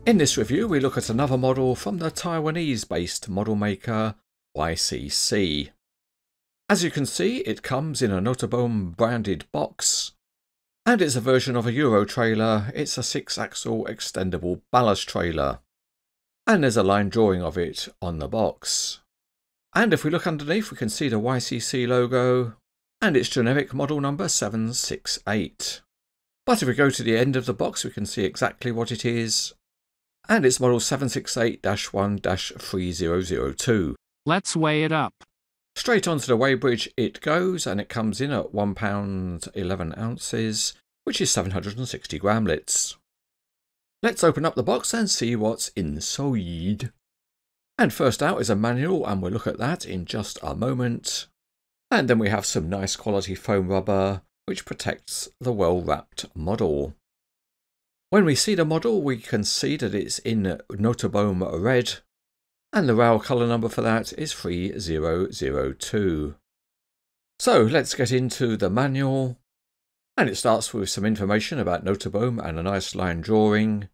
In this review we look at another model from the Taiwanese-based model maker YCC. As you can see, it comes in a Nooteboom branded box, and it's a version of a Euro trailer. It's a 6-axle extendable ballast trailer, and there's a line drawing of it on the box. And if we look underneath, we can see the YCC logo and its generic model number 768. But if we go to the end of the box, we can see exactly what it is, and it's model 768-1-3002. Let's weigh it up. Straight onto the weighbridge it goes, and it comes in at 1 pound 11 ounces, which is 760 gramlets. Let's open up the box and see what's inside. And first out is a manual, and we'll look at that in just a moment. And then we have some nice quality foam rubber, which protects the well-wrapped model. When we see the model, we can see that it's in Nooteboom red, and the rail colour number for that is 3002. So let's get into the manual, and it starts with some information about Nooteboom and a nice line drawing,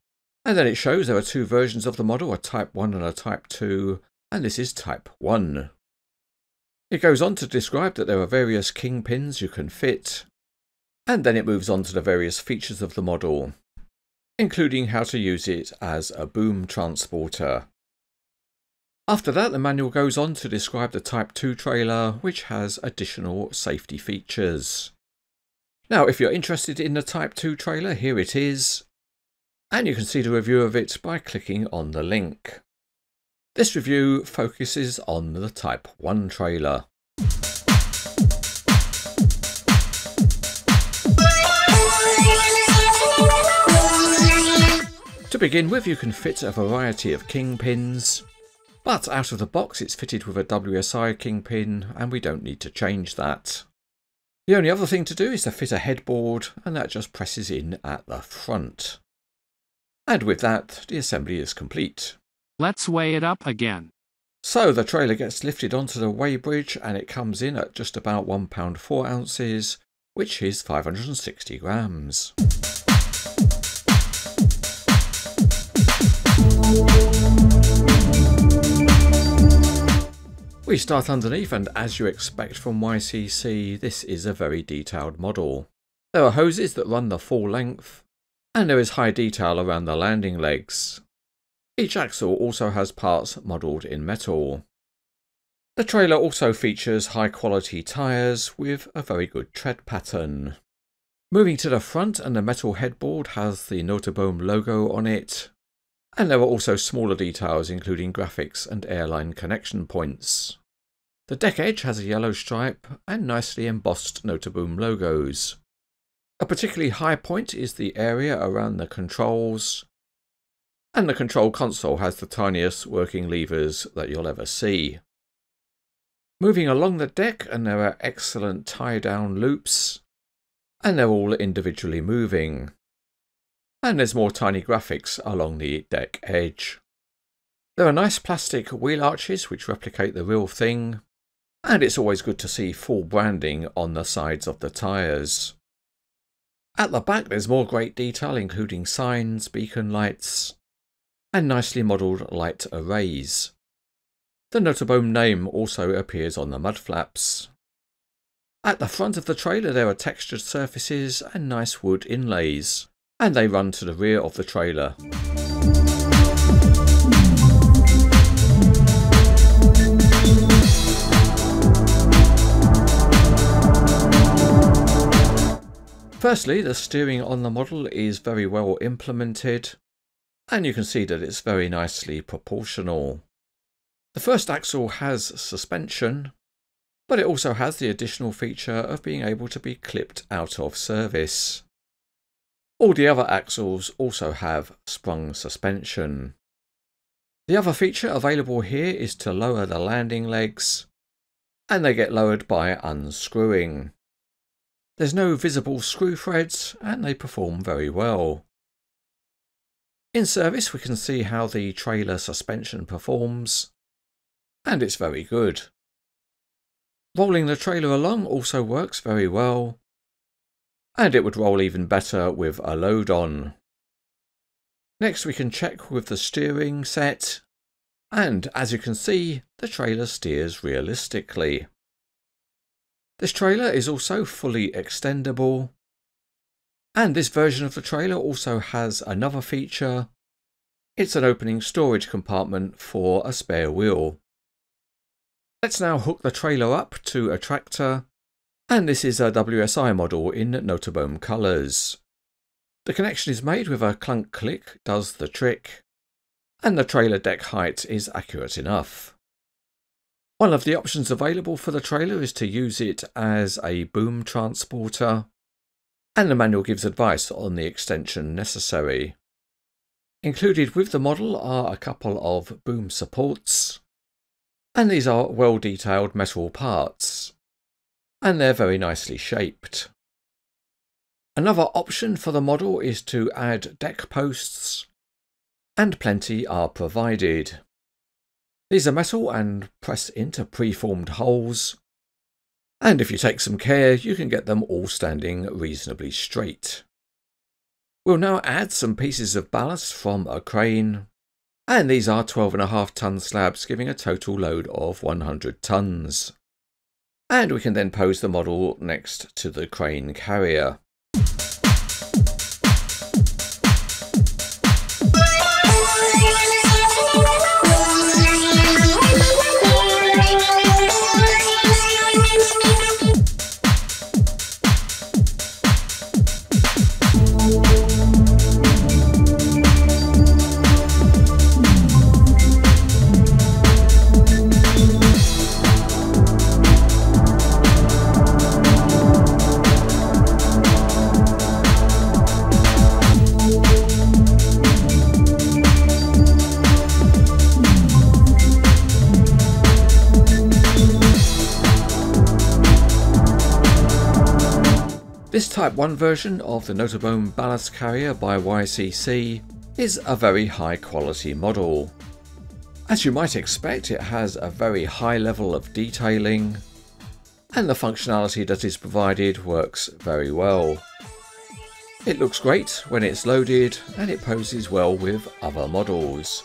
and then it shows there are two versions of the model, a Type 1 and a Type 2, and this is Type 1. It goes on to describe that there are various kingpins you can fit, and then it moves on to the various features of the model, including how to use it as a boom transporter. After that, the manual goes on to describe the Type 2 trailer, which has additional safety features. Now, if you're interested in the Type 2 trailer, here it is, and you can see the review of it by clicking on the link. This review focuses on the Type 1 trailer. To begin with, you can fit a variety of kingpins, but out of the box it's fitted with a WSI kingpin, and we don't need to change that. The only other thing to do is to fit a headboard, and that just presses in at the front. And with that, the assembly is complete. Let's weigh it up again. So the trailer gets lifted onto the weighbridge, and it comes in at just about 1 pound 4 ounces, which is 560 grams. We start underneath, and as you expect from YCC, this is a very detailed model. There are hoses that run the full length, and there is high detail around the landing legs. Each axle also has parts modelled in metal. The trailer also features high quality tyres with a very good tread pattern. Moving to the front, and the metal headboard has the Nooteboom logo on it, and there are also smaller details including graphics and airline connection points. The deck edge has a yellow stripe and nicely embossed Nooteboom logos. A particularly high point is the area around the controls, and the control console has the tiniest working levers that you'll ever see. Moving along the deck, and there are excellent tie-down loops, and they're all individually moving. And there's more tiny graphics along the deck edge. There are nice plastic wheel arches which replicate the real thing, and it's always good to see full branding on the sides of the tyres. At the back there's more great detail, including signs, beacon lights, and nicely modelled light arrays. The Nooteboom name also appears on the mud flaps. At the front of the trailer there are textured surfaces and nice wood inlays, and they run to the rear of the trailer. Firstly, the steering on the model is very well implemented, and you can see that it's very nicely proportional. The first axle has suspension, but it also has the additional feature of being able to be clipped out of service. All the other axles also have sprung suspension. The other feature available here is to lower the landing legs, and they get lowered by unscrewing. There's no visible screw threads, and they perform very well. In service we can see how the trailer suspension performs, and it's very good. Rolling the trailer along also works very well, and it would roll even better with a load on. Next we can check with the steering set, and as you can see, the trailer steers realistically. This trailer is also fully extendable, and this version of the trailer also has another feature. It's an opening storage compartment for a spare wheel. Let's now hook the trailer up to a tractor, and this is a WSI model in Nooteboom colours. The connection is made with a clunk click, does the trick, and the trailer deck height is accurate enough. One of the options available for the trailer is to use it as a boom transporter, and the manual gives advice on the extension necessary. Included with the model are a couple of boom supports, and these are well detailed metal parts, and they're very nicely shaped. Another option for the model is to add deck posts, and plenty are provided. These are metal and press into preformed holes, and if you take some care you can get them all standing reasonably straight. We'll now add some pieces of ballast from a crane, and these are 12.5 ton slabs giving a total load of 100 tons. And we can then pose the model next to the crane carrier. This Type 1 version of the Nooteboom Ballast Carrier by YCC is a very high quality model. As you might expect, it has a very high level of detailing, and the functionality that is provided works very well. It looks great when it's loaded, and it poses well with other models.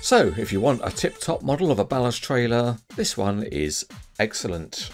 So if you want a tip-top model of a ballast trailer, this one is excellent.